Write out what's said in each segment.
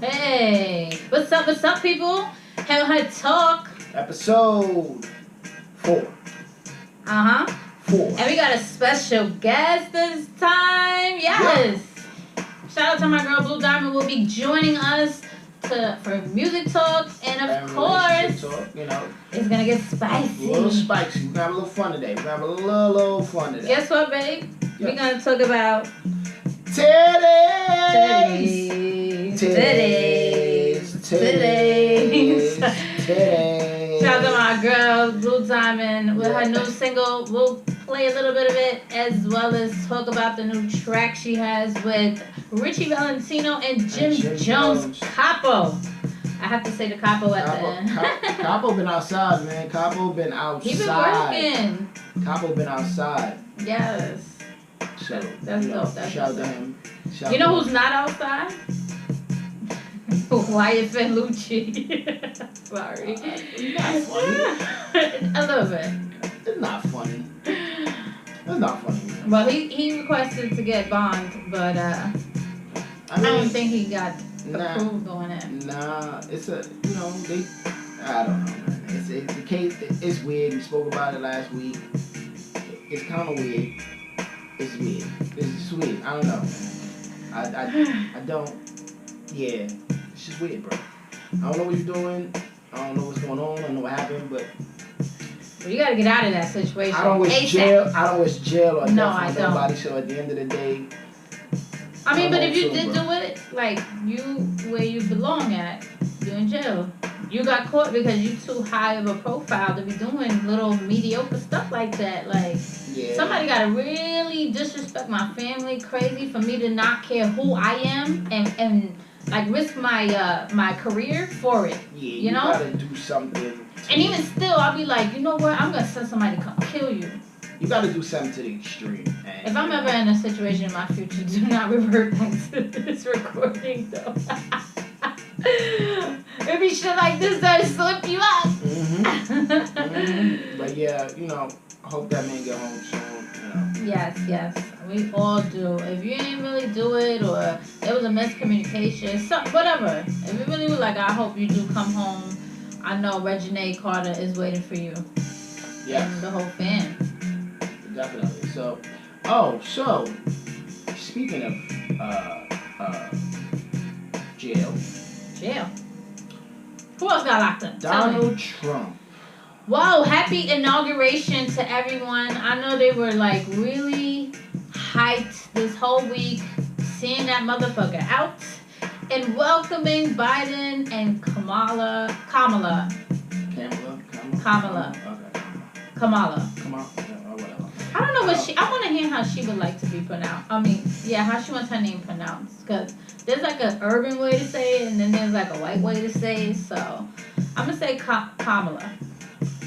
Hey, what's up, people? Hell High Talk. Episode 4. Uh-huh. 4. And we got a special guest this time. Yes. Yeah. Shout out to my girl Blue Diamond will be joining us for music talk, and of course, talk, you know, it's gonna get spicy. A little spicy. We're gonna have a little fun today. Guess what, babe? Yep. We're gonna talk about titties. Shout out to my girl Blue Diamond with her new single. We'll play a little bit of it as well as talk about the new track she has with Richie Valentino and Jim Jones. Capo. I have to say the Capo at the end. Capo been outside, man. Capo been outside. He been working. Capo been outside. Yes. So that's dope. That's shout out to him. You know who's not outside? Wyatt Felucci. Sorry. Not funny. A little bit. It's not funny. It's not funny, man. Well, he requested to get bond, but I don't think he got approved on it. Nah, it's I don't know, man. It's the case. It's weird. We spoke about it last week. It's kind of weird. It's weird. It's just weird. I don't know, man. I don't. Yeah, it's just weird, bro. I don't know what you're doing. I don't know what's going on. I don't know what happened, but. Well, you gotta get out of that situation. I don't wish jail. I don't wish jail or no, death for nobody. So at the end of the day. I mean, but if you did do it, like you where you belong at, you in jail. You got caught because you too high of a profile to be doing little mediocre stuff like that. Like somebody gotta really disrespect my family crazy for me to not care who I am and like risk my my career for it. Yeah, you know? Gotta do something. And even still, I'll be like, you know what? I'm gonna send somebody to come kill you. You gotta do something to the extreme. If I'm ever in a situation in my future, do not revert back to this recording, though. Maybe shit like this that slip you up. But yeah, I hope that man get home soon. Yes, we all do. If you didn't really do it, or it was a miscommunication, whatever. If you really was like, I hope you do come home. I know Reginae Carter is waiting for you. Yeah. And the whole fam. Definitely. So speaking of jail. Who else got locked up? Donald Trump. Whoa, happy inauguration to everyone. I know they were like really hyped this whole week seeing that motherfucker out and welcoming Biden and Kamala. I don't know what I want to hear how she would like to be pronounced. I mean, yeah, how she wants her name pronounced. Because there's like an urban way to say it, and then there's like a white way to say it. So I'm going to say Kamala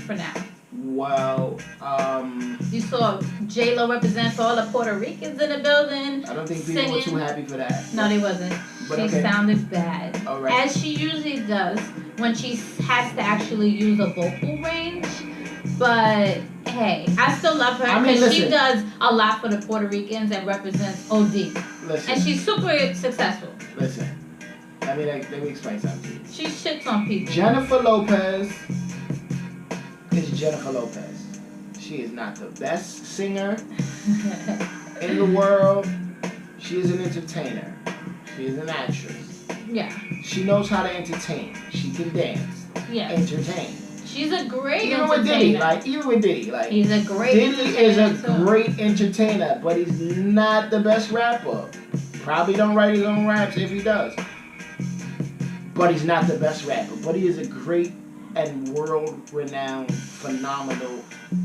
for now. Well, you saw J-Lo represent for all the Puerto Ricans in the building. I don't think people were too happy for that. No, they wasn't. She sounded bad. All right. As she usually does when she has to actually use a vocal range. But hey, I still love her because she does a lot for the Puerto Ricans and represents OD. Listen. And she's super successful. Listen. Let me explain something to you. She shits on people. Jennifer Lopez is Jennifer Lopez. She is not the best singer in the world. She is an entertainer. She is an actress. Yeah. She knows how to entertain. She can dance. Yeah. Entertain. She's a great entertainer. Even with Diddy, he's a great Diddy is a great entertainer, but he's not the best rapper. Probably don't write his own raps if he does. But he's not the best rapper. But he is a great and world-renowned, phenomenal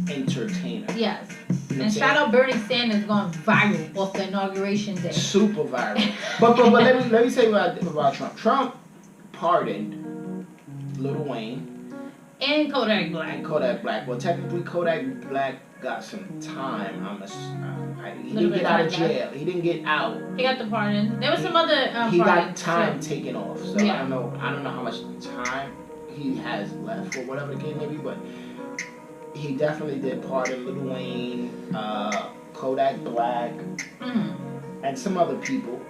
entertainer. Yes. And shout out Bernie Sanders going viral off the inauguration day. Super viral. but let me say about Trump. Trump pardoned Lil Wayne. And Kodak Black. Well, technically, Kodak Black got some time. He didn't get out of jail. He didn't get out. He got the pardon. There was some other he got time taken off. So I don't know how much time he has left or whatever the case may be, but he definitely did pardon Lil Wayne, Kodak Black, and some other people.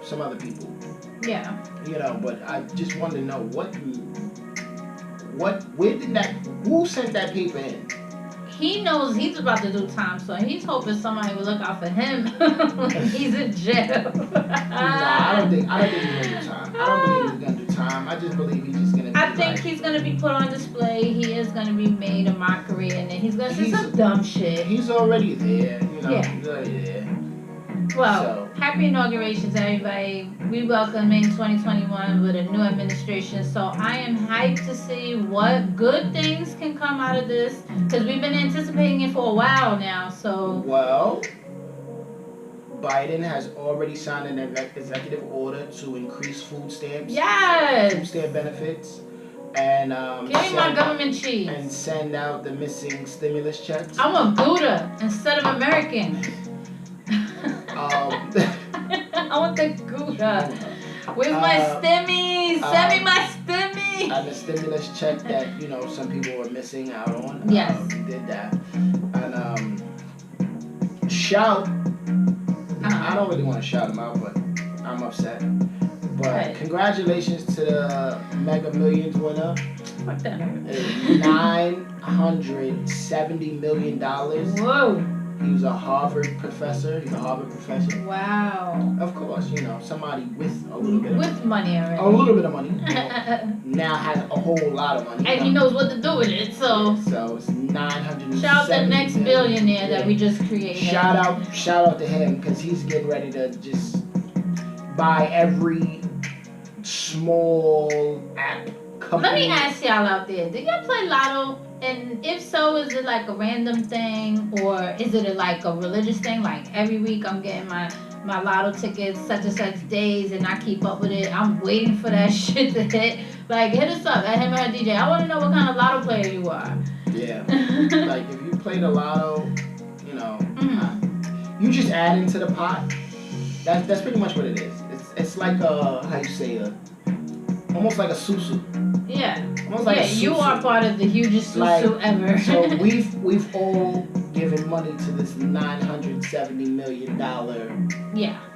Yeah. You know, but I just wanted to know where did that, who sent that paper in? He knows he's about to do time, so he's hoping somebody will look out for him when he's in jail. I don't think he's gonna do time. I don't believe he's gonna do time. I just believe he's just gonna be I think he's gonna be put on display. He is gonna be made a mockery, and then he's gonna say some dumb shit. He's already there, you know. Yeah. He's already there. Well, happy inauguration to everybody. We welcome in 2021 with a new administration. So I am hyped to see what good things can come out of this, because we've been anticipating it for a while now. So well, Biden has already signed an executive order to increase food stamps. Yes. Food stamp benefits. And give me my government cheese. And send out the missing stimulus checks. I want Gouda instead of American. I want the Gouda. Where's my stimmies? Send me my stimmy. And the stimulus check that, you know, some people were missing out on. Yes. Did that. And shout. I don't really want to shout them out, but I'm upset. But congratulations to the Mega Millions winner. Fuck that. $970 million. Whoa. He was a Harvard professor. He's a Harvard professor. Wow. Of course, you know, somebody with a little bit of money already. A little bit of money. Now has a whole lot of money. And he knows what to do with it, so. So it's 970. Shout out to the next billionaire that we just created. Shout out to him, because he's getting ready to just buy every small app company. Let me ask y'all out there, do y'all play Lotto? And if so, is it like a random thing, or is it like a religious thing? Like every week I'm getting my Lotto tickets such and such days, and I keep up with it. I'm waiting for that shit to hit. Like, hit us up at him or DJ. I want to know what kind of Lotto player you are. Yeah. Like, if you play the Lotto, you know, you just add into the pot. That's pretty much what it is. It's like how you say almost like a susu. Yeah. Almost like a susu. You are part of the hugest susu ever. So we've all given money to this $970 million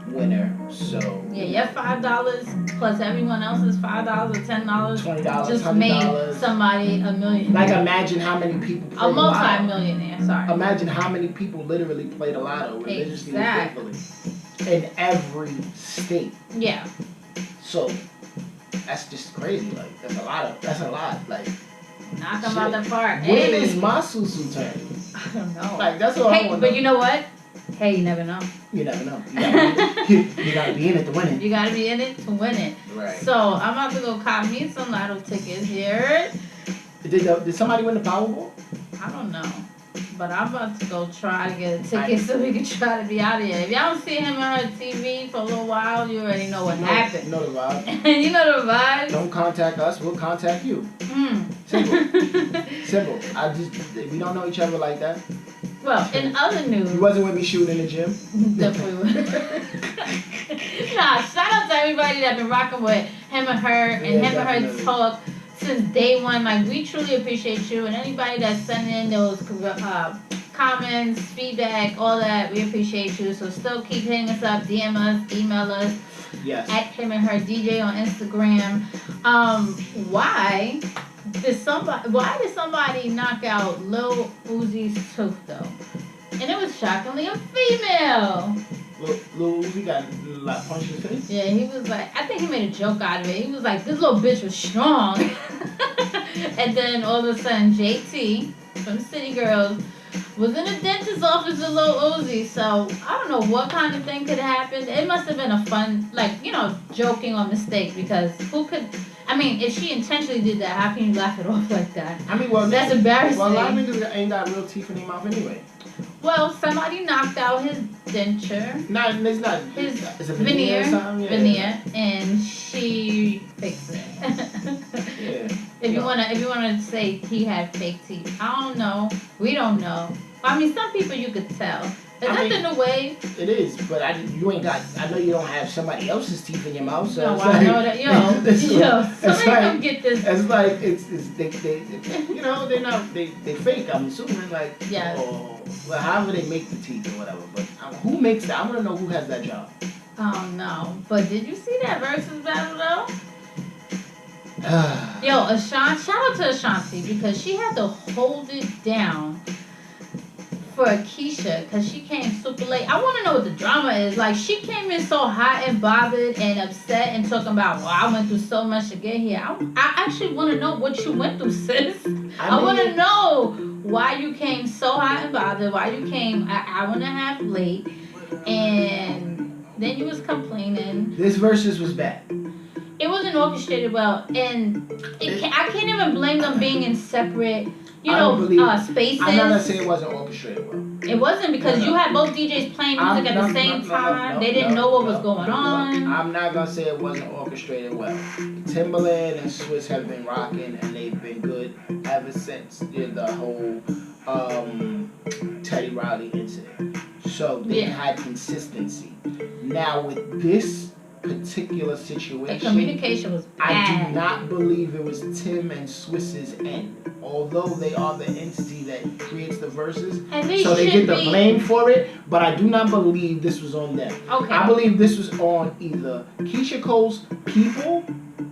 winner. So your $5 plus everyone else's $5 or $10, $20, just $100. Made somebody a millionaire. Like, imagine how many people play a multi-millionaire. Sorry. Imagine how many people literally play the Lotto religiously and faithfully in every state. Yeah. So that's just crazy. Like, that's a lot. Like, knock them out the park. When is my susu turn? I don't know. Like, that's what I want. But you know what? Hey, you never know. You never know. You gotta be in it to win it. You gotta be in it to win it. Right. So I'm about to go cop me some Lotto tickets here. Did somebody win the Powerball? I don't know. But I'm about to go try to get a ticket so we can try to be out of here. If y'all don't see him on her TV for a little while, you already know what happened. You know the vibe. You know the vibes. Don't contact us, we'll contact you. Simple. Simple. We don't know each other like that. Well, in other news. You wasn't with me shooting in the gym? Definitely was. Nah, shout out to everybody that been rocking with him and her and him and her talk since day one. Like, we truly appreciate you, and anybody that's sending in those comments, feedback, all that, we appreciate you. So still keep hitting us up, DM us, email us. Yes. At him and her DJ on Instagram. Why did somebody knock out Lil Uzi's tooth though? And it was shockingly a female. Lil Uzi got punched in the face? Yeah, he was like, I think he made a joke out of it. He was like, this little bitch was strong. And then all of a sudden, JT from City Girls was in a dentist's office with Lil Uzi. So I don't know what kind of thing could have happened. It must have been a fun, joking or mistake, because if she intentionally did that, how can you laugh it off like that? That's embarrassing. Well, a lot of niggas ain't got real teeth in their mouth anyway. Well, somebody knocked out his denture. No, it's not. His veneer or something? Veneer, and she fixed it. Yeah. If you wanna say he had fake teeth, I don't know. We don't know. Some people you could tell. Is that the new way? It is, but you ain't got. I know you don't have somebody else's teeth in your mouth. So no, I know that. Somebody come get this. It's like they fake. I'm assuming yeah. Well, however they make the teeth or whatever. But who makes that? I want to know who has that job. Oh no! But did you see that versus battle though? Yo, Ashanti, shout out to Ashanti because she had to hold it down for Akisha because she came super late. I want to know what the drama is. Like, she came in so hot and bothered and upset and talking about, well, I went through so much to get here. I actually want to know what you went through, sis. I want to know why you came so hot and bothered, why you came an hour and a half late, and then you was complaining. This versus was bad. It wasn't orchestrated well, and I can't even blame them being in separate, spaces. I'm not gonna say it wasn't orchestrated well. It wasn't because you had both DJs playing music at the same time. They didn't know what was going on. I'm not gonna say it wasn't orchestrated well. Timbaland and Swiss have been rocking, and they've been good ever since the whole Teddy Riley incident. So they had consistency. Now with this particular situation, the communication was bad. I do not believe it was Tim and Swiss's end. Although they are the entity that creates the verses, so they get the blame for it, but I do not believe this was on them. Okay. I believe this was on either Keisha Cole's people,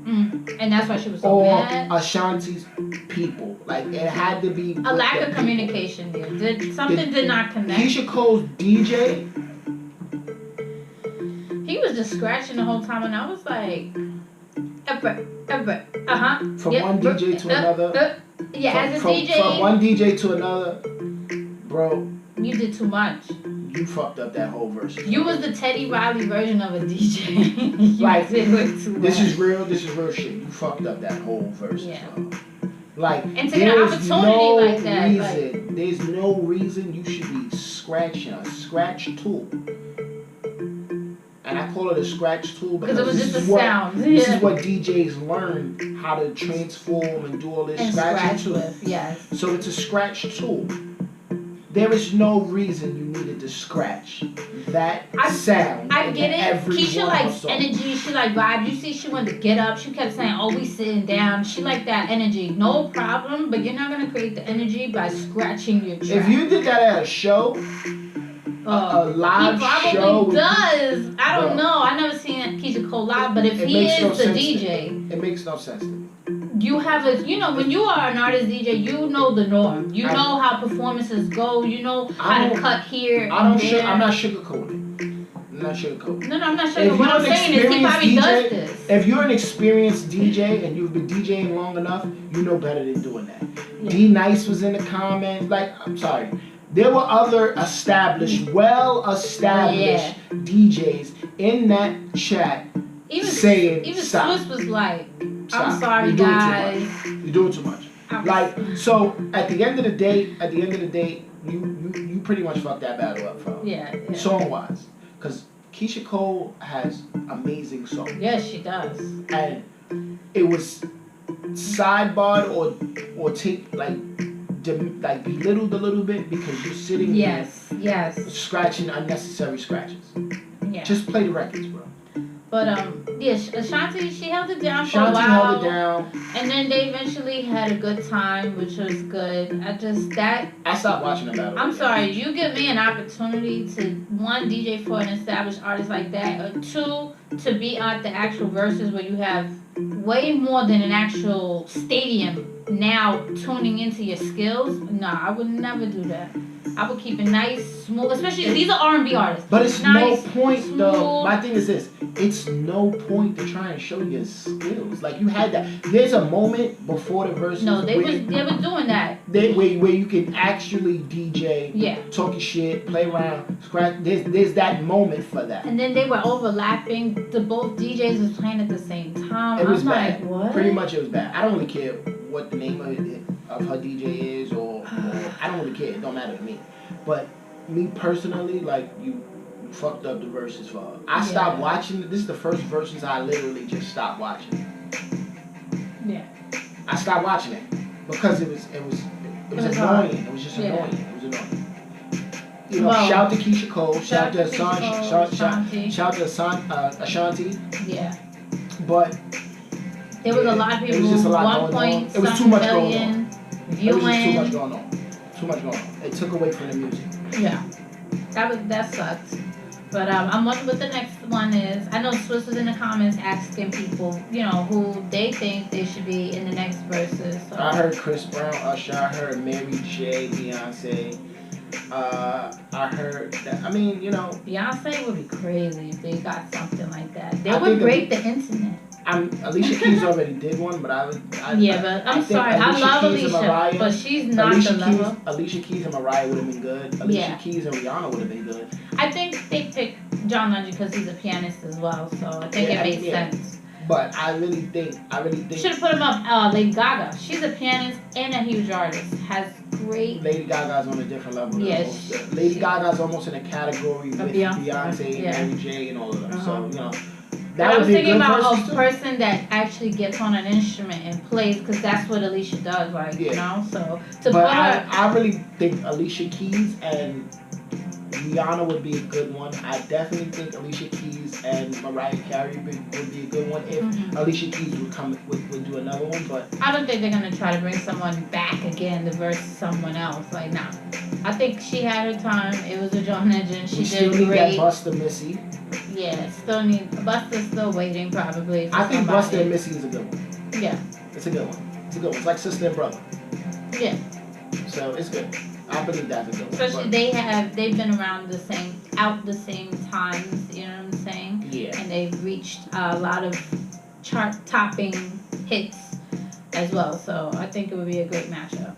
and that's why she was so or mad. Ashanti's people. Like, it had to be a lack of communication there. Something did not connect. Keisha Cole's DJ, he was just scratching the whole time, and I was like, from one DJ to another. As a DJ. From one DJ to another, bro. You did too much. You fucked up that whole verse. You was the Teddy Riley version of a DJ. Like, did way too much. This is real shit. You fucked up that whole verse. Yeah. Like, and to get an opportunity like that. There's no reason you should be scratching a scratch tool. And I call it a scratch tool because it was just a sound. This is what DJs learn how to transform and do all this scratching tool. Yes. So it's a scratch tool. There is no reason you needed to scratch that sound. I get it. Keisha likes energy. She like vibe. You see, she wanted to get up. She kept saying, "Oh, we sitting down." She like that energy. No problem. But you're not gonna create the energy by scratching your track. If you did that at a show. A live show. He probably does. I don't know. I never seen Keisha Cole live, but if he is the DJ, it makes no sense to me. You have when you are an artist DJ, you know the norm. You know how performances go. You know how to cut here. I'm not sugarcoating. No, I'm not sugarcoating. What I'm saying is he probably does this. If you're an experienced DJ and you've been DJing long enough, you know better than doing that. Yeah. D Nice was in the comments. Like, I'm sorry. There were other well-established DJs in that chat saying, even stop. Swiss was like, stop. I'm sorry, guys. You're doing too much. So at the end of the day, you pretty much fucked that battle up, bro. Yeah. Song-wise. Because Keisha Cole has amazing songs. Yes, she does. And it was sidebarred or take, belittled a little bit because you're sitting there scratching unnecessary scratches. Yeah. Just play the records, bro. But Ashanti, she held it down for a while. Ashanti held it down. And then they eventually had a good time, which was good. I stopped watching the battle. I'm sorry, you give me an opportunity to, one, DJ for an established artist like that, or two, to be at the actual verses where you have way more than an actual stadium now tuning into your skills. Nah, I would never do that. I would keep it nice, smooth, especially these are R&B artists. But it's nice, no point smooth. though. My thing is this: it's no point to try and show your skills. Like, you had that. There's a moment before the verses. No, they were doing that. Where you can actually DJ, talk your shit, play around, scratch. There's that moment for that. And then they were overlapping. Both DJs was playing at the same time. It was bad. Like, what? Pretty much it was bad. I don't really care what the name of her DJ is, or I don't really care. It don't matter to me. But me personally, like, you fucked up the verses for her. I stopped watching. This is the first verses I literally just stopped watching. Yeah. I stopped watching it because it was annoying. Hard. It was just annoying. It was annoying. You know, shout to Keisha Cole, shout to Ashanti. Yeah. But there was a lot of people. It was just a lot going on. It was too much going on. Viewing. It was just too much going on. Too much going on. It took away from the music. Yeah. That sucked. But I'm wondering what the next one is. I know Swiss was in the comments asking people, who they think they should be in the next verses. So. I heard Chris Brown, Usher. I heard Mary J, Beyonce. I heard that. I mean, Beyonce would be crazy if they got something like that. They would break the internet. Alicia Keys already did one, but I'm sorry. I love Alicia, but she's not the level. Alicia Keys and Mariah would have been good. Alicia Keys and Rihanna would have been good. I think they picked John Legend because he's a pianist as well, so I think it makes sense. But I really think should have put him up. Lady Gaga, she's a pianist and a huge artist. Has great. Lady Gaga's on a different level. Yes, Lady Gaga's almost in a category with Beyonce, Mary J, and all of them. So I was thinking about a person that actually gets on an instrument and plays, because that's what Alicia does, So I really think Alicia Keys and Rihanna would be a good one. I definitely think Alicia Keys and Mariah Carey would be a good one if Alicia Keys would do another one. But I don't think they're gonna try to bring someone back again to verse someone else. Like, nah. I think she had her time. It was a John Legend. She did great. That Busta Missy. Yeah, Busta's still waiting probably. I think Busta and Missy is a good one. Yeah. It's a good one. It's like sister and brother. Yeah. So it's good. I believe that's a good one. Especially they've been around the same times, you know what I'm saying? Yeah. And they've reached a lot of chart topping hits as well. So I think it would be a great matchup.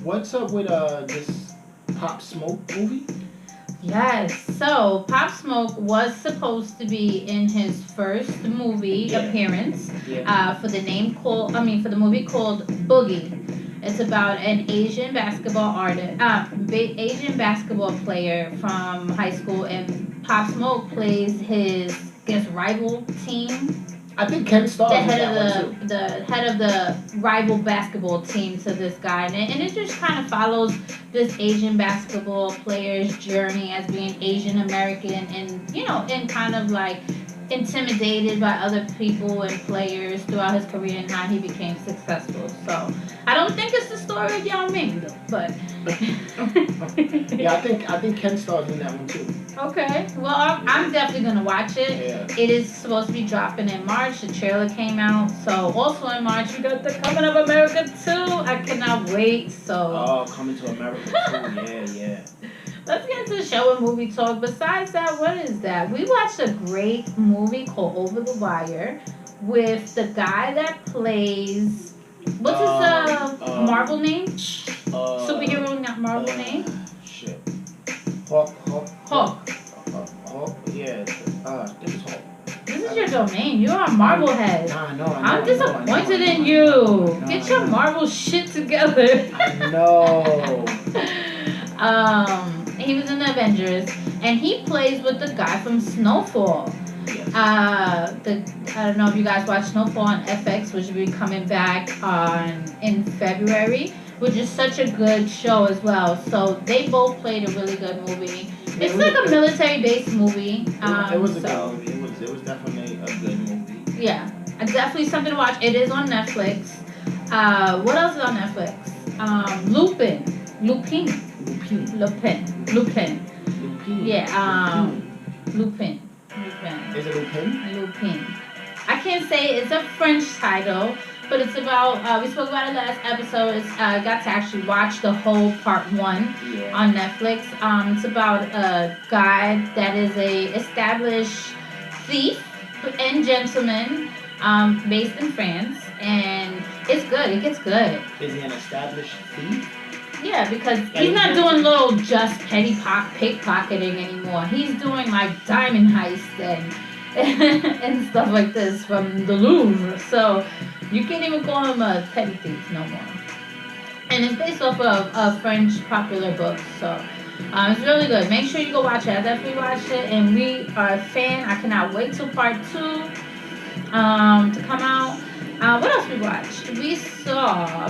What's up with this Pop Smoke movie? Yes. So Pop Smoke was supposed to be in his first movie appearance for the movie called Boogie. It's about an Asian basketball player from high school, and Pop Smoke plays his rival team. I think Ken Starr the head of the rival basketball team to this guy, and it just kind of follows this Asian basketball player's journey as being Asian American, and kind of like intimidated by other people and players throughout his career and how he became successful. So I don't think it's the story of Yao Ming though, but yeah, I think Ken Starr's in that one too. Okay, well I'm definitely gonna watch it. Yeah. It is supposed to be dropping in March. The trailer came out, so also in March we got the Coming of America 2. I cannot wait. So Coming to America 2, yeah. Let's get into the show and movie talk. Besides that, what is that? We watched a great movie called Over the Wire with the guy that plays. What's his Marvel name? Superhero Marvel name? Shit. Hawk. Yeah. This is Hawk. This is your domain. You're a Marvel head. I'm disappointed in you. No, Get your Marvel shit together. I know. He was in the Avengers, and he plays with the guy from Snowfall. Yes. I don't know if you guys watch Snowfall on FX, which will be coming back in February, which is such a good show as well. So they both played a really good movie. It's like a military-based movie. It was a good movie. It was definitely a good movie. Yeah, definitely something to watch. It is on Netflix. What else is on Netflix? Lupin. Yeah, Lupin. Is it Lupin? Lupin. I can't say it's a French title, but it's about, we spoke about it last episode. I got to actually watch the whole part 1 on Netflix. It's about a guy that is a established thief and gentleman based in France, and it's good. It gets good. Is he an established thief? Yeah, because he's not doing little just petty pickpocketing anymore. He's doing like diamond heists and stuff like this from the Louvre. So you can't even call him a petty thief no more. And it's based off of a French popular book. So it's really good. Make sure you go watch it. I definitely watched it, and we are a fan. I cannot wait till part 2 to come out. What else we watched? We saw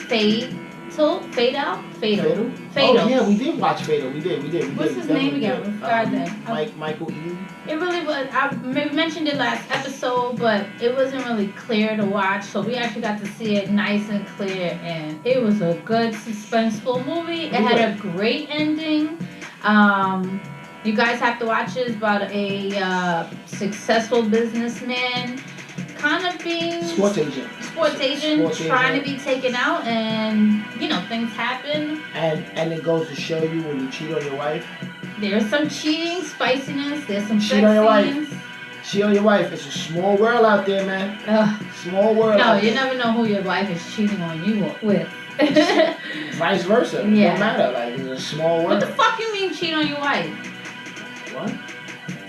Fate. Fatal? Fatal? Fatal. Fatal? Oh, yeah, we did watch Fatal. We did. What's his name again? We forgot that. Michael E. It really was. I maybe mentioned it last episode, but it wasn't really clear to watch. So we actually got to see it nice and clear, and it was a good suspenseful movie. It had a great ending. You guys have to watch it. It's about a successful businessman kind of being sports agent trying to be taken out, and things happen, and it goes to show you when you cheat on your wife, there's some cheating, spiciness, there's some cheat on your wife. Cheat on your wife. It's a small world out there, man. Small world. No, you never know who your wife is cheating on you with. Vice versa. It don't matter. Like, it's a small world. What the fuck you mean cheat on your wife? What?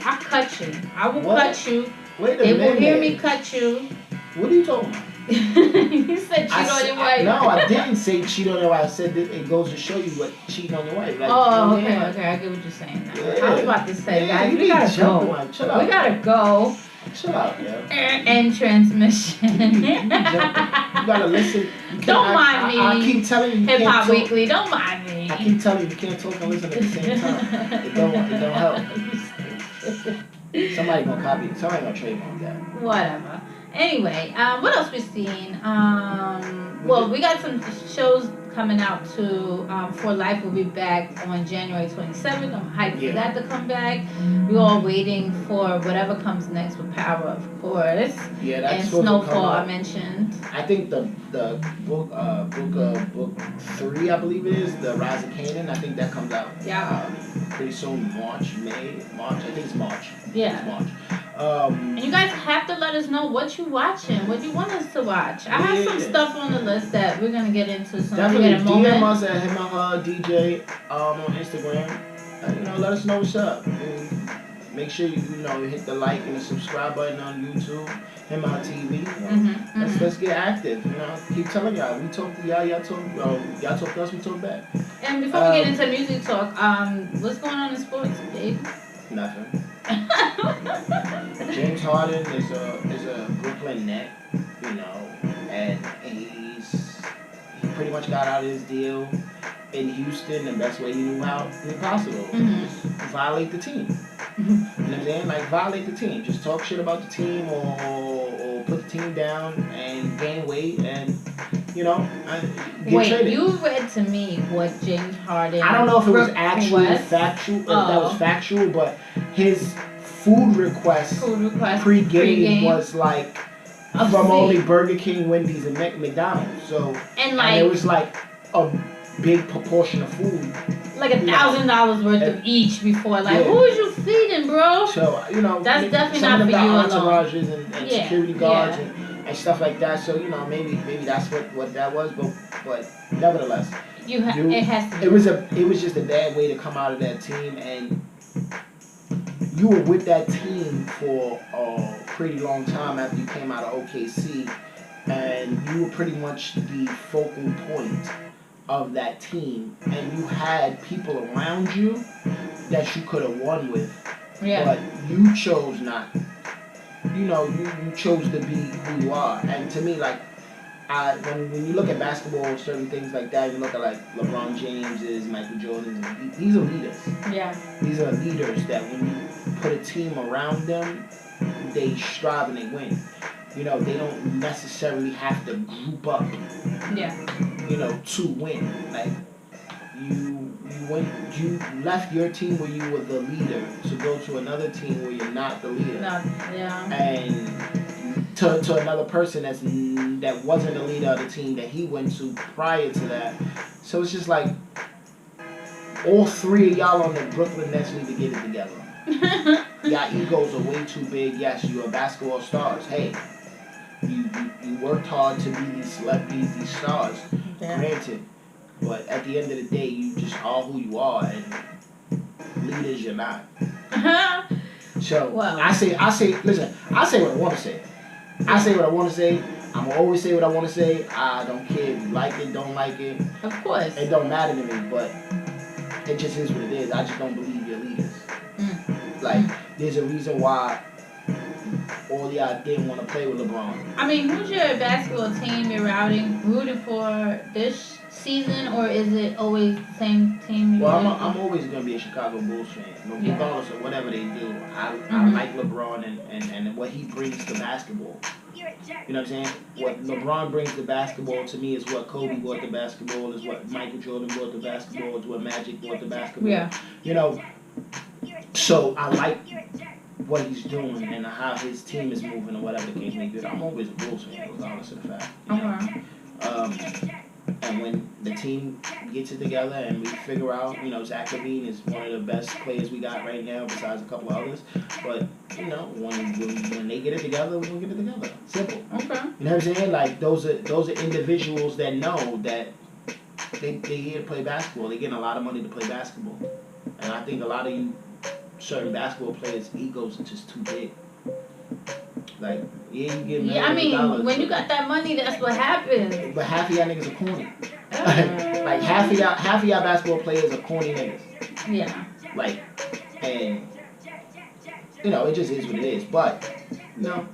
I'll cut you. I will cut you. Wait a minute. They will hear me cut you. What are you talking about? You said cheat on your wife. No, I didn't say cheat on your wife. I said that it goes to show you what cheating on your wife. Like, okay. I get what you're saying now. Yeah. I was about to say, guys, we gotta go. Chill out. We gotta go. Chill out, yo. End transmission. You gotta listen. Don't mind me. I keep telling you. Hip Hop Weekly. Don't mind me. I keep telling you can't talk and listen at the same time. It don't help. Somebody gonna copy. Somebody gonna trademark that. Whatever. Anyway, what else we seen? Well, we got some shows coming out too. For Life will be back on January 27th. I'm hyped for that to come back. We're all waiting for whatever comes next with Power, of course. Yeah, that's and Snowfall I mentioned. I think the book 3, I believe it is, The Rise of Canaan. I think that comes out pretty soon, March. I think it's March. Yeah. It's March. And you guys have to let us know what you watching, what you want us to watch. I have some stuff on the list that we're gonna get into soon. Definitely DM us at him or her DJ on Instagram. Let us know what's up. And make sure you hit the like and the subscribe button on YouTube. Him or her TV. Let's get active. Keep telling y'all. We talk to y'all. Y'all talk to us. We talk back. And before we get into music talk, what's going on in sports, babe? Nothing. James Harden is a Brooklyn Net, and he pretty much got out of his deal in Houston the best way he knew how possible. Just violate the team. You know what I'm saying? Like, violate the team. Just talk shit about the team or put the team down and gain weight and get traded. You read to me what James Harden... I don't know if it was actually factual, if that was factual, but his food request pre-game was like from only Burger King, Wendy's, and McDonald's. So and it was like a big proportion of food. Like $1,000 worth of each before. Like, who is you feeding, bro? So, that's definitely not for you alone. Entourages and security guards and stuff like that. So, maybe that's what that was. But nevertheless, it has to be. It was just a bad way to come out of that team, and you were with that team for a pretty long time after you came out of OKC, and you were pretty much the focal point of that team, and you had people around you that you could have won with, but you chose not. You chose to be who you are, and to me, like, when you look at basketball, certain things like that, you look at like LeBron James, Michael Jordan, these are leaders. Yeah. These are leaders that when you put a team around them, they strive and they win. They don't necessarily have to group up. Yeah. To win. Like, you left your team where you were the leader to go to another team where you're not the leader. And to another person that wasn't the leader of the team that he went to prior to that. So it's just like all three of y'all on the Brooklyn Nets need to get it together. Y'all egos are way too big. Yes, you're basketball stars. Hey, you worked hard to be these celebrities, these stars. Granted, but at the end of the day, you just are who you are, and leaders you're not. So I say, listen, I say what I want to say. I say what I want to say. I'm gonna always say what I want to say. I don't care if you like it, don't like it. Of course. It don't matter to me, but it just is what it is. I just don't believe you're leaders. Like, there's a reason why all y'all didn't want to play with LeBron. I mean, who's your basketball team you're rooting for this season, or is it always the same team? Well, I'm always going to be a Chicago Bulls fan, regardless of whatever they do. I like LeBron and what he brings to basketball. You know what I'm saying? What LeBron brings to basketball to me is what Kobe brought to basketball, is what Michael Jordan brought to basketball, is what Magic brought to basketball. Yeah. You know, so I like what he's doing and how his team is moving or whatever the case may be. I'm always a Bulls fan, regardless of the fact. And when the team gets it together and we figure out, Zach LaVine is one of the best players we got right now, besides a couple of others. But when they get it together, we're gonna get it together. Simple. Okay. You know what I'm saying? Like those are individuals that know that they here to play basketball. They're getting a lot of money to play basketball, and I think a lot of certain basketball players' egos are just too big. Like, you get millions of dollars, when you got that money, that's what happens. But half of y'all niggas are corny. Like half of y'all basketball players are corny niggas. Yeah. Like, and it just is what it is. But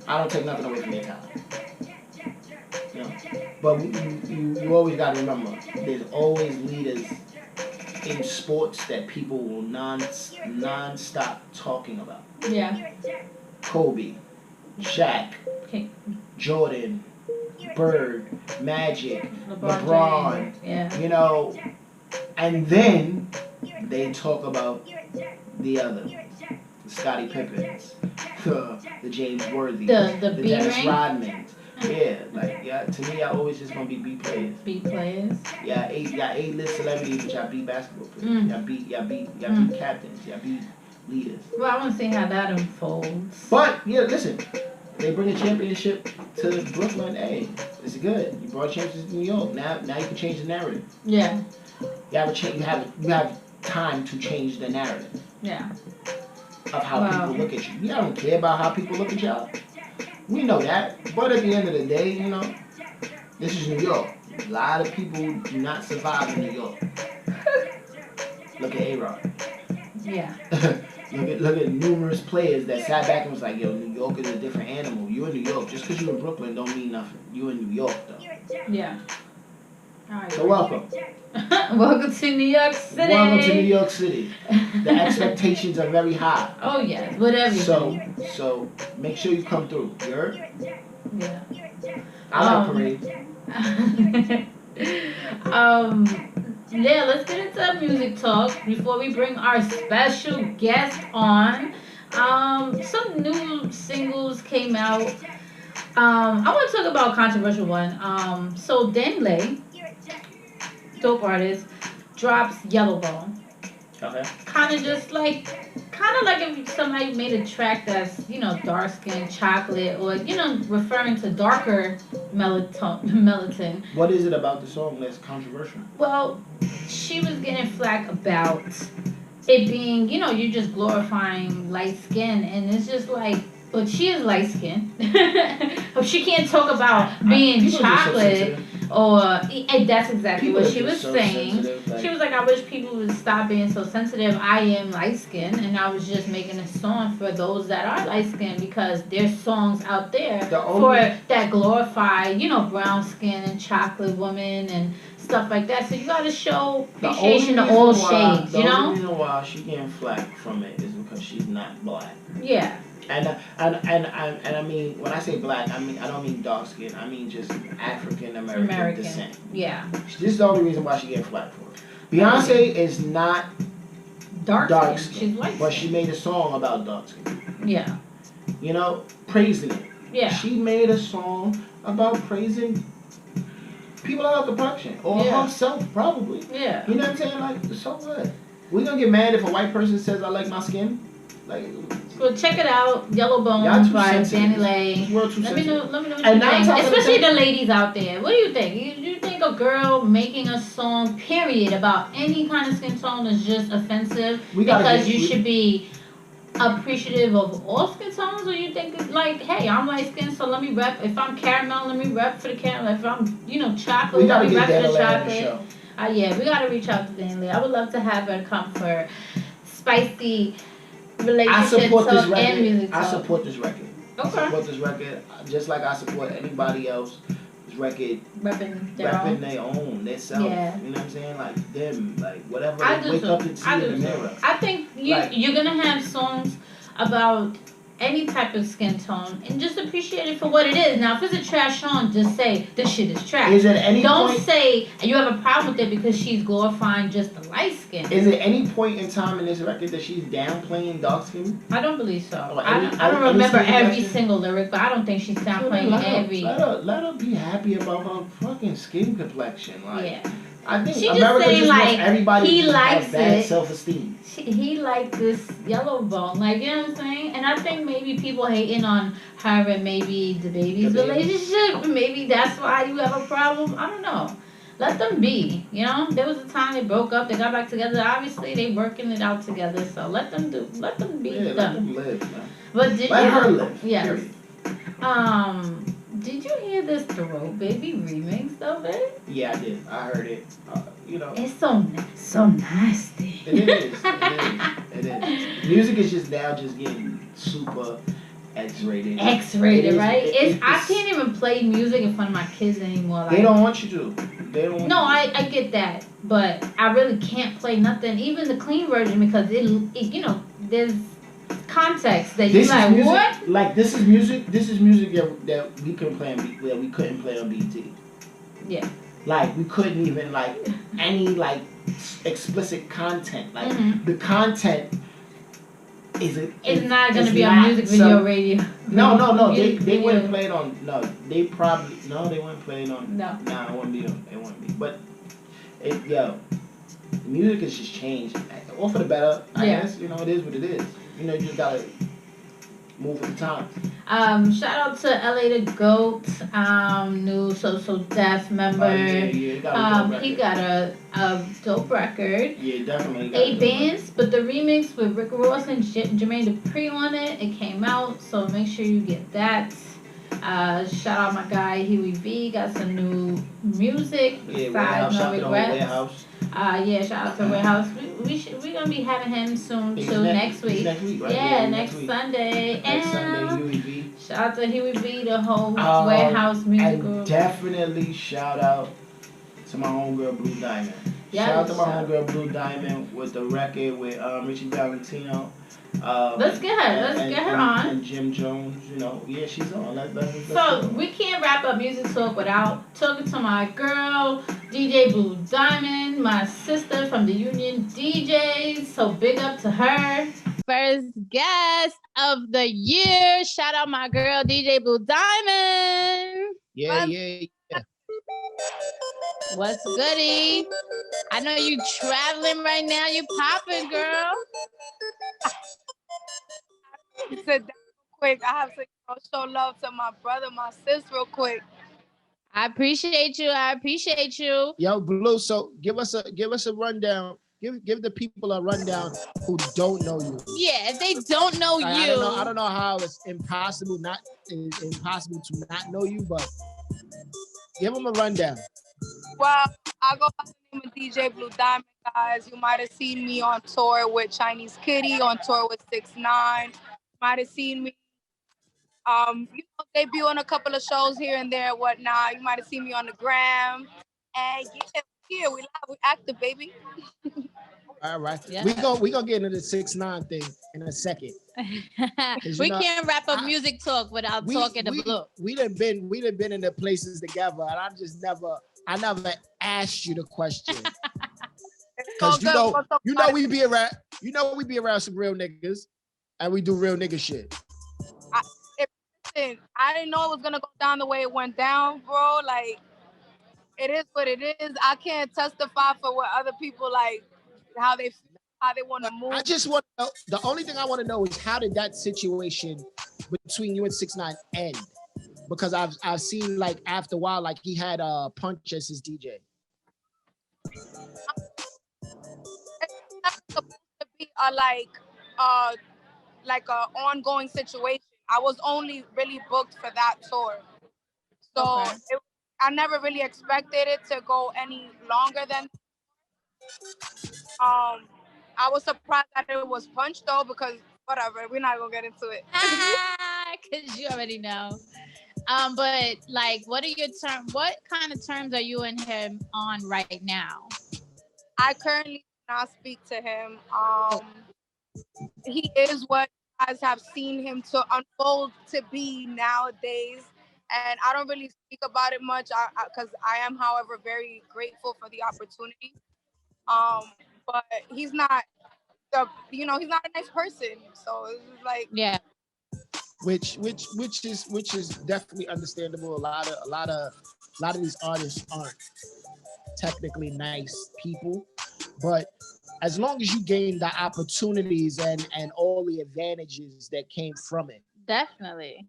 I don't take nothing away from their talent. But you always gotta remember, there's always leaders in sports that people will non-stop talking about. Yeah. Kobe, Shaq, Jordan, Bird, Magic, LeBron. Yeah. And then they talk about the other, Scottie Pippins, the James Worthy, the Dennis Rodmans. Yeah, to me, y'all always just gonna be B players. B players. Yeah, A-list celebrities, but y'all beat basketball players. Y'all beat captains. Y'all beat leaders. Well, I want to see how that unfolds. But yeah, listen, they bring a championship to Brooklyn. Hey, it's good. You brought a championship to New York. Now you can change the narrative. Yeah. You have time to change the narrative. Yeah. Of how people look at you. We don't care about how people look at y'all. We know that. But at the end of the day, this is New York. A lot of people do not survive in New York. Look at A-Rod. Yeah. Look at numerous players that sat back and was like, yo, New York is a different animal. You're in New York. Just because you're in Brooklyn don't mean nothing. You're in New York, though. Yeah. All right. So welcome. Welcome to New York City. Welcome to New York City. The expectations are very high. Oh, yes. With everything. So make sure you come through. You heard? Yeah. I like parade. Yeah, let's get into music talk before we bring our special guest on. Some new singles came out. I want to talk about a controversial one. So Danley, dope artist, drops Yellow Bone. Okay. Kind of like if somebody made a track that's, dark skin, chocolate, or, referring to darker melatonin. What is it about the song that's controversial? Well, she was getting flack about it being, you're just glorifying light skin, and it's just like, but she is light skinned. She can't talk about being chocolate. And that's exactly what she was saying. She was like, I wish people would stop being so sensitive. I am light skinned, and I was just making a song for those that are light skinned, because there's songs out there that glorify, brown skin and chocolate woman and stuff like that. So you gotta show appreciation to all shades, The only reason why she getting flack from it is because she's not black. Yeah. And I mean, when I say black, I don't mean dark skin. I mean just African American descent. Yeah. This is the only reason why she getting flack for it. Beyonce is not dark skin. She's white. But she made a song about dark skin. Yeah. Praising it. Yeah. She made a song about praising people out of complexion or herself, probably. Yeah. You know what I'm saying? Like, so what? We gonna get mad if a white person says I like my skin? Like, well, check it out. Yellow Bones by Danny Lay. Let me know what you think. Especially the ladies out there. What do you think? You think a girl making a song, period, about any kind of skin tone is just offensive because you should be appreciative of all skin tones, or you think it's like, hey, I'm light skinned, so let me rep. If I'm caramel, let me rep for the caramel. If I'm chocolate, let me rep for the chocolate. Yeah, we gotta reach out to Danny Lay. I would love to have her come for spicy relationship talk and music talk. I support this record. Okay. I support this record just like I support anybody else record repping their own, their self. Yeah. You know what I'm saying? Like them, like whatever I they do wake too. up and see I in do the too. mirror. I think you're gonna have songs about any type of skin tone and just appreciate it for what it is. Now, if it's a trash song, just say this shit is trash. Is it any Don't point, say you have a problem with it because she's glorifying just the light skin. Is there any point in time in this record that she's downplaying dark skin? I don't believe so. Any, I don't remember every section? single lyric, but I don't think she's downplaying every. Let her be happy about her fucking skin complexion. Like, Yeah. I think She America just saying, wants like, everybody he to likes have bad it. self-esteem. He liked this yellow bone, like, you know what I'm saying? And I think maybe people hating on her and maybe the baby's relationship, maybe that's why you have a problem. I don't know. Let them be, you know. There was a time they broke up, they got back together. Obviously, they working it out together. So let them be Let them live, man. But did let her live. Yes. Period. Did you hear this Throw Baby remix of it? Yeah, I did. I heard it. You know, it's so nasty. It is. It is. Music is just now just getting super X-rated. X-rated, right? I can't even play music in front of my kids anymore. Like, they don't want you to. They don't. No, I get that, but I really can't play nothing, even the clean version, because it you know, there's context that you like music, what? Like this is music. This is music that we couldn't play on BT. Yeah. Like we couldn't even like any like explicit content. Like the content it's not going to be on music video radio. No. They wouldn't play it on. No, they wouldn't play it on. No. Nah, it wouldn't be. It wouldn't be. But the music has just changed. All for the better. I guess you know it is what it is. You know you just gotta move with the times. Shout out to LA the Goat, new So Deaf member. He got a dope record. Yeah, definitely. 8 bands, but the remix with Rick Ross and Jermaine Dupri on it came out, so make sure you get that. Shout out my guy Huey V, got some new music. Besides No Regrets. Shout out to Warehouse. We're gonna be having him soon too next week. Next week, right? Yeah, next Sunday. Next Sunday, Huey V. Shout out to Huey V, the whole Warehouse music group. Definitely shout out to my homegirl Blue Diamond. Shout out to my homegirl Blue Diamond with the record with Richie Valentino. Let's get her on. And Jim Jones, you know, she's on. So we can't wrap up music talk without talking to my girl, DJ Blue Diamond, my sister from the Union DJs. So big up to her. First guest of the year. Shout out my girl, DJ Blue Diamond. Yeah. What's goody? I know you traveling right now. You popping, girl. Sit down real quick. I have to show love to my brother, my sis, real quick. I appreciate you. Yo, Blue. So give us a rundown. Give the people a rundown who don't know you. Yeah, if they don't know you, I don't know how it's impossible to not know you, but give them a rundown. Well, I go by the name of DJ Blue Diamond, guys. You might have seen me on tour with Chinese Kitty, on tour with 6ix9ine. Might have seen me, debut on a couple of shows here and there, whatnot. You might have seen me on the gram. And we live, we active, baby. All right, yeah. we gonna get into the 6ix9ine thing in a second. We can't wrap up music talk without talking to Blue. We done been in the places together, and I never asked you the question. Because we be around some real niggas, and we do real nigga shit. I didn't know it was gonna go down the way it went down, bro. Like, it is what it is. I can't testify for what other people like, how they want to move. I just want to know. The only thing I want to know is how did that situation between you and 6ix9ine end? Because I've seen like after a while, like he had Punch as his DJ. It's not supposed to be like a ongoing situation. I was only really booked for that tour, so I never really expected it to go any longer than. I was surprised that it was Punch though, because whatever, we're not gonna get into it. Because you already know. But like, what are your term? What kind of terms are you and him on right now? I currently cannot speak to him. He is what you guys have seen him to unfold to be nowadays. And I don't really speak about it much because I am, however, very grateful for the opportunity. But he's not he's not a nice person. So it's just like, Yeah. Which is definitely understandable. A lot of these artists aren't technically nice people, but as long as you gain the opportunities and all the advantages that came from it. Definitely.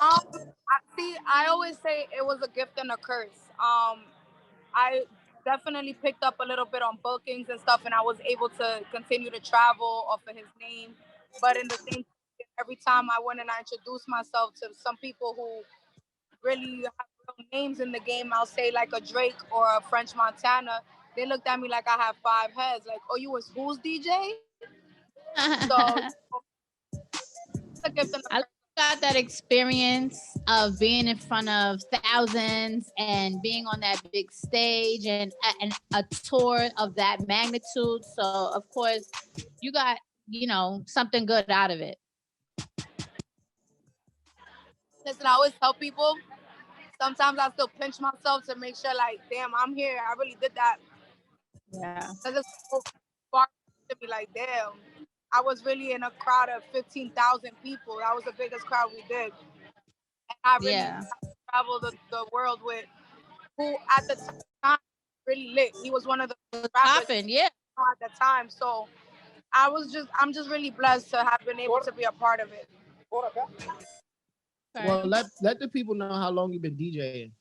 I always say it was a gift and a curse. I definitely picked up a little bit on bookings and stuff, and I was able to continue to travel off of his name. But in the same time, every time I went and I introduced myself to some people who really have real names in the game, I'll say like a Drake or a French Montana, they looked at me like I have five heads. Like, oh, you was who's DJ? So it's a gift and a I curse. got that experience of being in front of thousands and being on that big stage and a tour of that magnitude. So of course, you got something good out of it. Listen, I always tell people, sometimes I still pinch myself to make sure, like, damn, I'm here. I really did that. Yeah. Because it's so far to be like, damn, I was really in a crowd of 15,000 people. That was the biggest crowd we did. And I really Yeah. traveled the world with who at the time really lit. He was one of the rappers Popping. Yeah. at the time. So I'm just really blessed to have been able to be a part of it. Well, let the people know how long you've been DJing.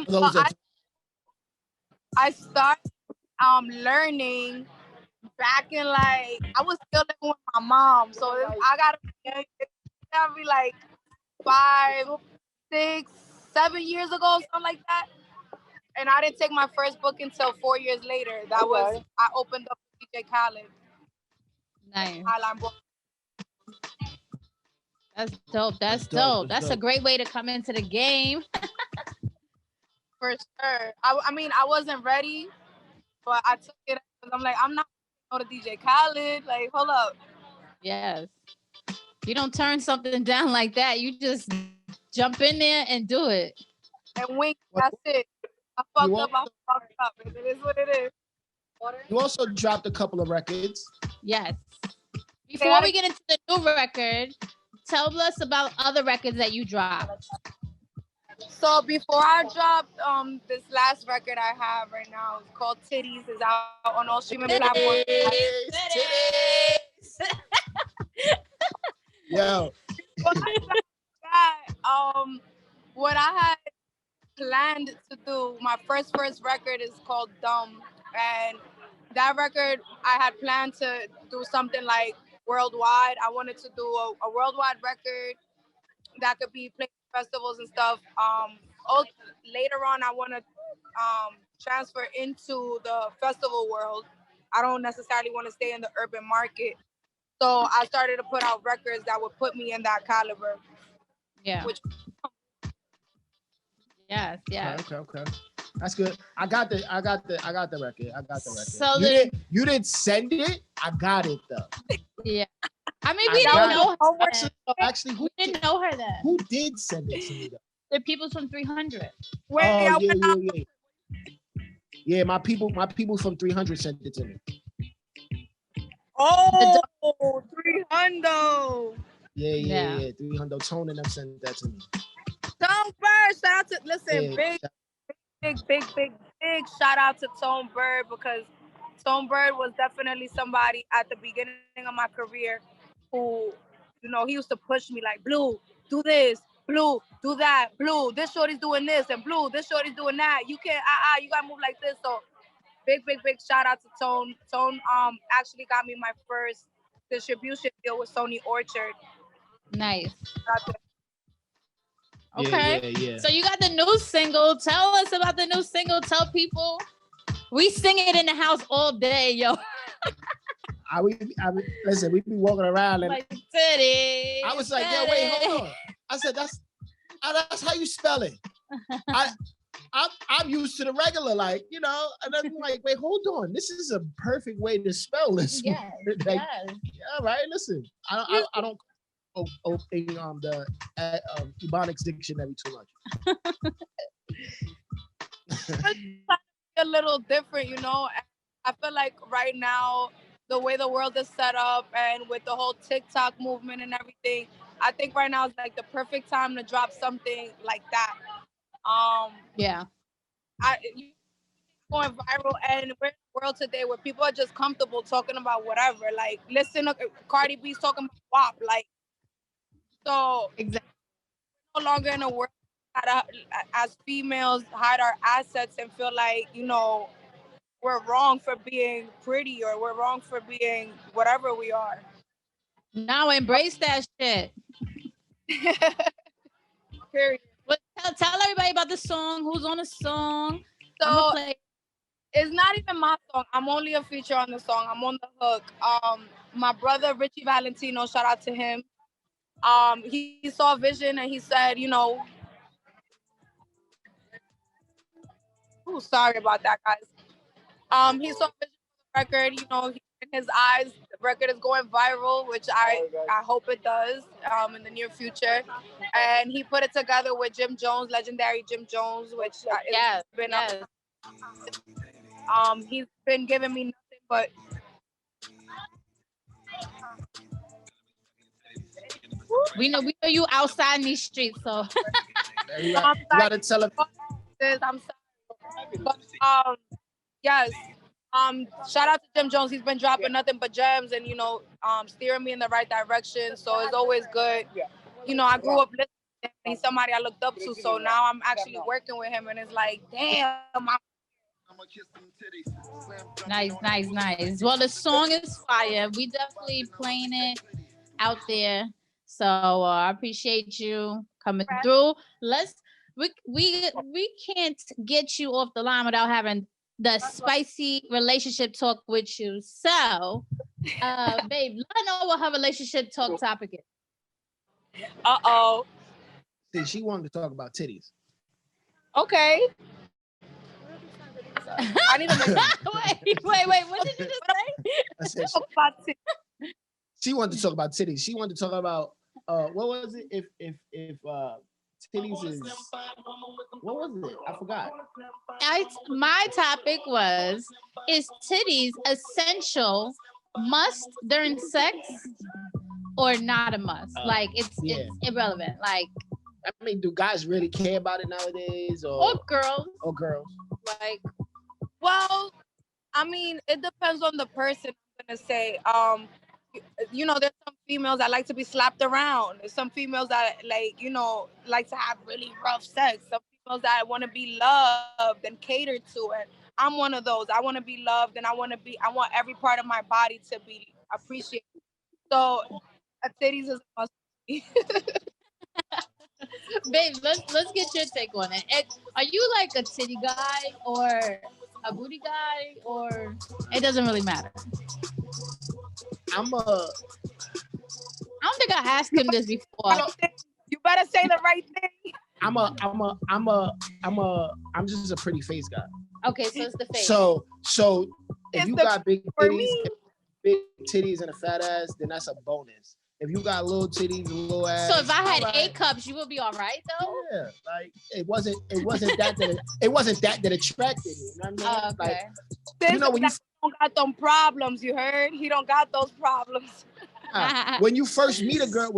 Well, I started learning back in, like, I was still living with my mom, so gotta be like 5, 6, 7 years ago, something like that. And I didn't take my first book until 4 years later. That was I opened up DJ Khaled. Nice. Highline Book. That's dope. That's dope. That's a great way to come into the game. For sure. I mean, I wasn't ready, but I took it because I'm like, I'm not going to DJ Khaled. Like, hold up. Yes. You don't turn something down like that. You just jump in there and do it. And wink, that's it. I fucked up. It is what it is. You also dropped a couple of records. Yes. Before we get into the new record, tell us about other records that you dropped. So before I dropped this last record I have right now, it's called Titties, is out on all streaming platforms. Yo. What I had planned to do, my first record is called Dumb, and that record I had planned to do something like worldwide. I wanted to do a worldwide record that could be played at festivals and stuff. Later on, I want to transfer into the festival world. I don't necessarily want to stay in the urban market. So I started to put out records that would put me in that caliber. Yeah. Yes. Okay. That's good. I got the record. So you didn't send it. I got it though. Yeah. I mean, we don't know her. Actually, we didn't know her then. Who did send it to me though? The people from 300. Yeah. Yeah, my people from 300 sent it to me. Oh, 300. Yeah. 300. Tone and them sent that to me. Tone Bird, shout out to big shout out to Tone Bird, because Tone Bird was definitely somebody at the beginning of my career who, he used to push me like, Blue, do this, Blue, do that, Blue, this shorty's doing this, and Blue, this shorty's doing that. You can't, you gotta move like this. So big shout out to Tone. Tone actually got me my first distribution deal with Sony Orchard. Nice. Okay. Yeah. So you got the new single. Tell us about the new single. Tell people. We sing it in the house all day, yo. Listen, we be walking around and like, titty, I was like, yo, wait, hold on. I said, that's how you spell it. I'm used to the regular, like, you know, and I'm like, wait, hold on. This is a perfect way to spell this. Yes, Like, yes. all right, listen. I don't open the Ebonics dictionary too much. A little different, you know. I feel like right now, the way the world is set up and with the whole TikTok movement and everything, I think right now is like the perfect time to drop something like that. Yeah. You going viral, and we're in a world today where people are just comfortable talking about whatever. Like, listen to Cardi B's talking about WAP. Like, so Exactly. no longer in a world that as females hide our assets and feel like, you know, we're wrong for being pretty or we're wrong for being whatever we are. Now embrace that shit. Period. But tell everybody about the song. Who's on the song? So it's not even my song. I'm only a feature on the song. I'm on the hook. My brother Richie Valentino, shout out to him. He saw a vision and he said, you know, oh, sorry about that, guys. He saw a vision for the record. You know, in his eyes, the record is going viral, which I hope it does in the near future. And he put it together with Jim Jones, legendary Jim Jones, which yes, been yes. He's been giving me nothing but we know you outside in these streets, so you gotta tell him. I'm sorry. But yes. Shout out to Jim Jones. He's been dropping nothing but gems and, you know, steering me in the right direction. So it's always good. You know, I grew up listening to him. He's somebody I looked up to. So now I'm actually working with him and it's like, damn. Nice. Well, the song is fire. We definitely playing it out there. So I appreciate you coming through. We can't get you off the line without having the spicy relationship talk with you. So, babe, let her know what her relationship talk topic is. Uh-oh. See, she wanted to talk about titties. Okay. I need to wait. What did you just say? I said she wanted to talk about titties. She wanted to talk about what was it? If titties is what was it? I forgot. My topic was, is titties essential, must during sex, or not a must? Like it's irrelevant. Like, I mean, do guys really care about it nowadays, or girls? Or girls? Like, well, I mean, it depends on the person. I'm gonna say, you know, there's some females that like to be slapped around. There's some females that like to have really rough sex. Some females that want to be loved and catered to, and I'm one of those. I want to be loved, and I want every part of my body to be appreciated. So, titties is a must. Babe, let's get your take on it. Are you like a titty guy or a booty guy, or it doesn't really matter? I don't think I asked him this before. You better say the right thing. I'm just a pretty face guy. Okay, so it's the face. So if you got big titties and a fat ass, then that's a bonus. If you got little titties, little ass. So if I had A cups, you would be all right though. Yeah, like it wasn't that attracted me. You know what I mean? Okay. Like, you know when you don't got them problems, you heard? He don't got those problems. When you first meet a girl,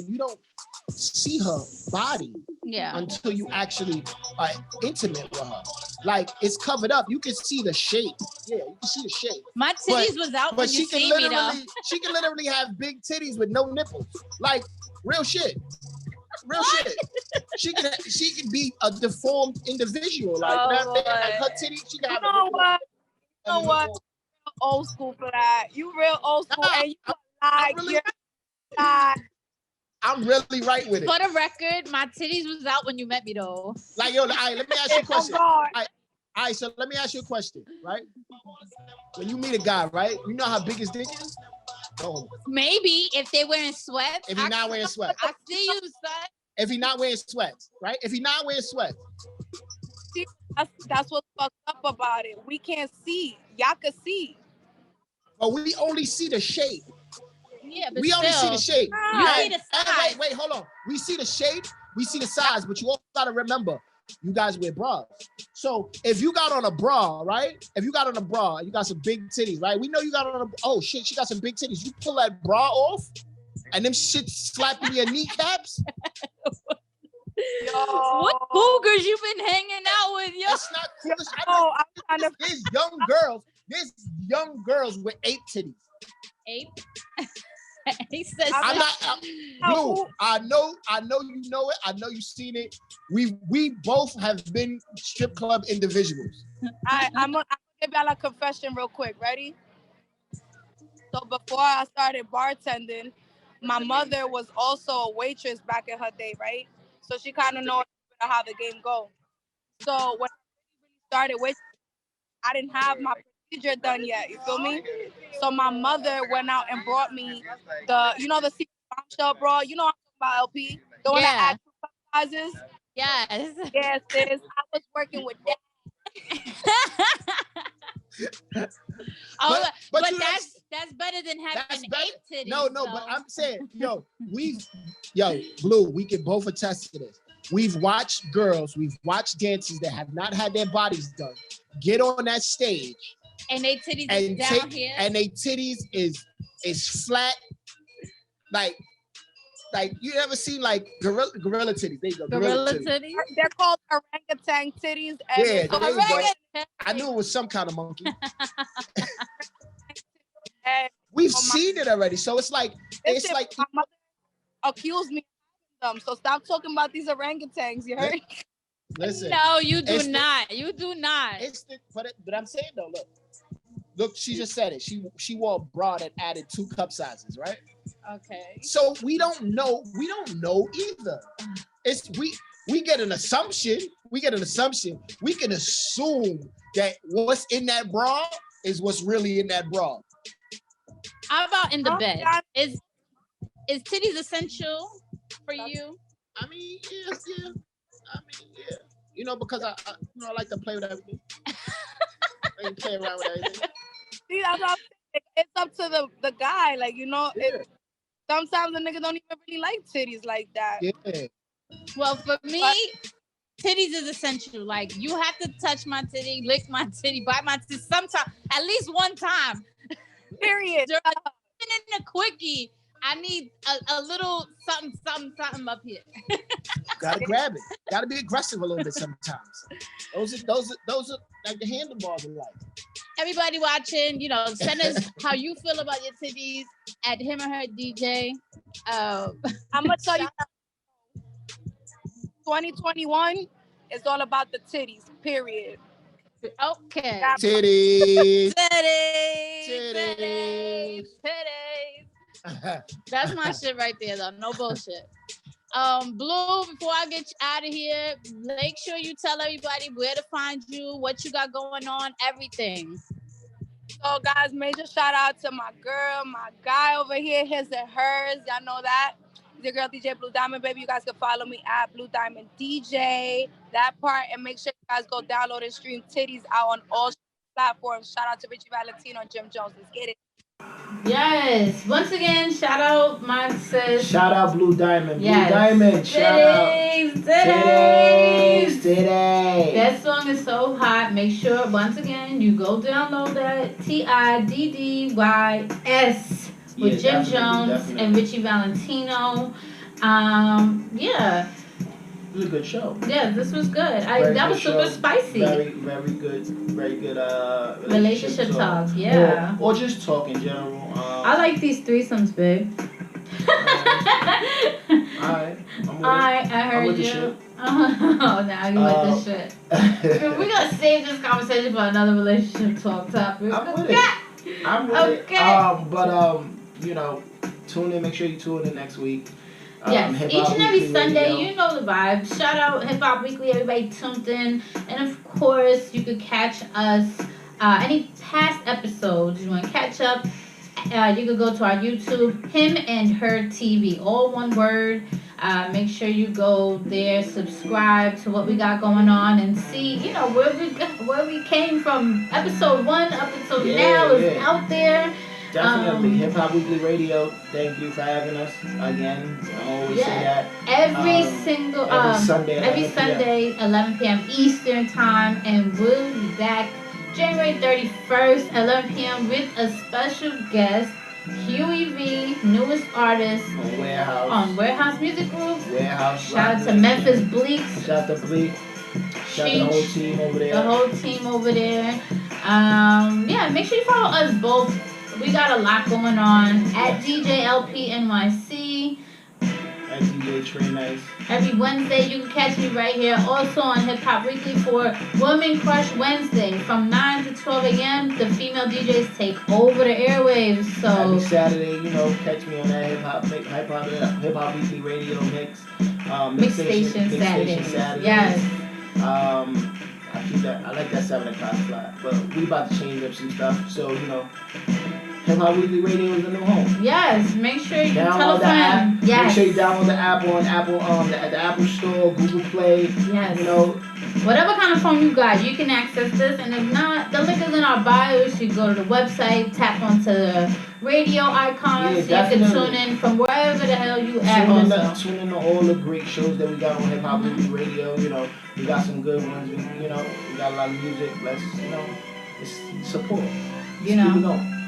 you don't see her body until you actually are intimate with her. Like, it's covered up. You can see the shape. Yeah, you can see the shape. My titties was out when you see me though. She can literally have big titties with no nipples. Like, real shit. Shit. She can be a deformed individual. Like, like her titties, she can have you know what? Old school for that. You real old school, and you I'm really right with it. For the record, my titties was out when you met me though. Like, yo, let me ask you a question. All right, so let me ask you a question, right? When you meet a guy, right? You know how big his dick is? No. Maybe if they wearing sweats. If he's not wearing sweats. I see you, son. If he's not wearing sweats, right? If he's not wearing sweats. See, that's what's fucked up about it. We can't see. Y'all can see. But we only see the shape. Yeah, but we only see the shape. You see the size. Wait, hold on. We see the shape, we see the size, but you also gotta remember, you guys wear bras. So if you got on a bra, right? If you got on a bra, you got some big titties, right? We know you got on a, oh shit, she got some big titties. You pull that bra off, and them shit slapping your kneecaps. Yo. What cougars you been hanging out with, yo? That's not cougars. There's young girls with 8 titties. 8? He says, I'm not Blue. I know you know it. I know you've seen it. We both have been strip club individuals. I'm gonna give y'all a confession real quick. Ready? So before I started bartending, my mother was also a waitress back in her day, right? So she kind of knows how the game goes. So when I started waitress, I didn't have my procedure done yet. You feel me? So my mother went out and brought me the secret bombshell bra. You know I'm talking about, LP? The one that adds 2 sizes. Yes. Yes, sis. I was working with that. but that's better than having 8 titties. No, but I'm saying, Blue, we can both attest to this. We've watched dancers that have not had their bodies done get on that stage. And they titties is down here. And they titties is flat. Like you ever seen like gorilla titties? There you go. Gorilla titties. They're called orangutan titties. And yeah, there you go. I knew it was some kind of monkey. We've seen it already, so it's like my mother accused me of them. So stop talking about these orangutans. You heard? Listen. No, you do not. You do not. But I'm saying though, look, she just said it. She wore a bra that added 2 cup sizes, right? Okay. So we don't know either. We get an assumption. We can assume that what's in that bra is what's really in that bra. How about in the bed? Is titties essential for you? I mean, yeah. You know, because I like to play with everything. I can play around with everything. See, that's what I'm saying. It's up to the guy. Like, sometimes the nigga don't even really like titties like that. Yeah. Well, for me, titties is essential. Like, you have to touch my titty, lick my titty, bite my titty sometime, at least one time. Period. Even in a quickie, I need a little something up here. Gotta grab it. Gotta be aggressive a little bit sometimes. Those are like the handlebars of life. Everybody watching, send us how you feel about your titties at him or her DJ. I'm gonna tell you, 2021 is all about the titties. Period. Okay. Titties. That's my shit right there, though. No bullshit. Blue, before I get you out of here, make sure you tell everybody where to find you, what you got going on, everything. So, guys, major shout out to my girl, my guy over here, his and hers. Y'all know that. It's your girl, DJ Blue Diamond, baby. You guys can follow me at Blue Diamond DJ. That part. And make sure you guys go download and stream Titties out on all platforms. Shout out to Richie Valentino and Jim Jones. Let's get it. Yes. Once again, shout out my sis. Shout out Blue Diamond. Yes. Blue Diamond. Shout out. Titties. That song is so hot. Make sure, once again, you go download that TIDDYS with Jim Jones and Richie Valentino. Yeah. It was a good show. Yeah, this was good. That was super spicy. Very good relationship talk. Yeah. Or just talk in general. I like these threesomes, babe. Alright. I heard you. Oh, now you with this shit. We're gonna save this conversation for another relationship talk topic. I'm with it. But tune in. Make sure you tune in next week. Yes, each and every Sunday, you know the vibe. Shout out Hip Hop Weekly, everybody tuned in. And of course, you could catch us, any past episodes you want to catch up You could go to our YouTube, Him and Her TV, all one word. Make sure you go there, subscribe to what we got going on, and see, where we came from. Episode 1 up until now is out there. Definitely. Hip Hop Weekly Radio, thank you for having us again. I always say that. Every Sunday, 11 p.m. Eastern Time, and we'll be back January 31st, 11 p.m. with a special guest, Huey V, newest artist on Warehouse Music Group. Shout out to Memphis Bleak. Shout out to Bleak. Shout out to the whole team over there. Make sure you follow us both. We got a lot going on at DJ LP NYC. At DJ Trey Nice. Every Wednesday you can catch me right here. Also on Hip Hop Weekly for Women Crush Wednesday from 9 to 12 a.m. The female DJs take over the airwaves. So every Saturday, catch me on that Hip Hop Weekly Radio mix. Mix station Saturdays. Yes. I like that 7 o'clock slot, but we about to change up some stuff. So Hip Hop Weekly Radio is the new home. Yes, make sure you tell a friend. Yes. Make sure you download the app on Apple, the Apple Store, Google Play. Yes. Whatever kind of phone you got, you can access this. And if not, the link is in our bio. You should go to the website, tap onto the radio icon, so you can tune in from wherever the hell you at. Tune in to all the great shows that we got on Hip Hop Weekly Radio. We got some good ones. We got a lot of music. Let's it's support. Keep it going.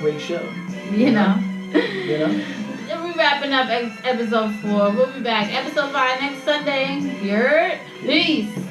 Great show. We're wrapping up episode 4. We'll be back episode 5 next Sunday. Peace.